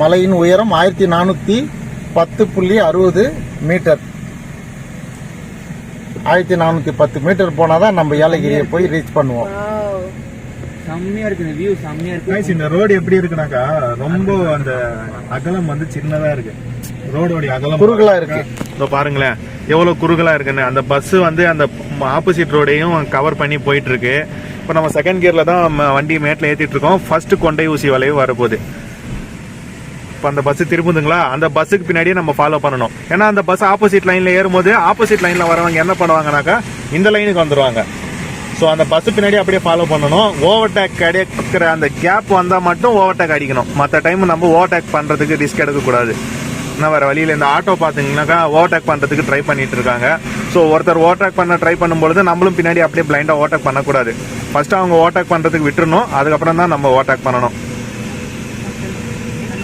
மலையின் உயரம் 1410.60 metre. 1410 metre போனாதான் நம்ம ஏலகிரியை போய் ரீச் பண்ணுவோம். செம்மையா இருக்கு இந்த வியூ, செம்மையா இருக்கு. இந்த ரோடு எப்படி இருக்குனாக்கா ரொம்ப அந்த அகலம் வந்து சின்னதா இருக்கு. ரோடோட அகலம் குறுகலா இருக்கு. இதோ பாருங்களேன் எவ்வளவு குறுகலா இருக்குன்னு. அந்த பஸ் வந்து அந்த ஆப்போசிட் ரோடையும் கவர் பண்ணி போயிட்டு இருக்கு. இப்போ நம்ம செகண்ட் கியர்ல தான் வண்டி மேட்ல ஏத்திட்டு இருக்கோம். ஃபர்ஸ்ட் கொண்டை ஊசி வளைவு வரப்போகுது. இப்போ அந்த பஸ் திரும்புதுங்களா, அந்த பஸ்ஸுக்கு பின்னாடியே நம்ம ஃபாலோ பண்ணணும். ஏன்னா அந்த பஸ் ஆப்போசிட் லைன்ல ஏறும்போது ஆப்போசிட் லைன்ல வரவங்க என்ன பண்ணுவாங்கனாக்கா இந்த லைனுக்கு வந்துருவாங்க. ஸோ அந்த பஸ் பின்னாடி அப்படியே ஃபாலோ பண்ணணும். ஓவர்டேக் கிடைக்கிற அந்த கேப் வந்தால் மட்டும் ஓவர்டேக் அடிக்கணும். மற்ற டைம் நம்ம ஓவர்டேக் பண்ணுறதுக்கு ரிஸ்க் எடுக்கக்கூடாது. இன்னும் வேறு வழியில் இந்த ஆட்டோ பார்த்தீங்கன்னாக்கா ஓவர்டேக் பண்ணுறதுக்கு ட்ரை பண்ணிட்டு இருக்காங்க. ஸோ ஒருத்தர் ஓவர்டேக் பண்ண ட்ரை பண்ணும்பொழுது நம்மளும் பின்னாடி அப்படியே பிளைண்டாக ஓவர்டேக் பண்ணக்கூடாது. ஃபர்ஸ்ட் அவங்க ஓவர்டேக் பண்ணுறதுக்கு விட்டுறணும், அதுக்கப்புறம் தான் நம்ம ஓவர்டேக் பண்ணணும்.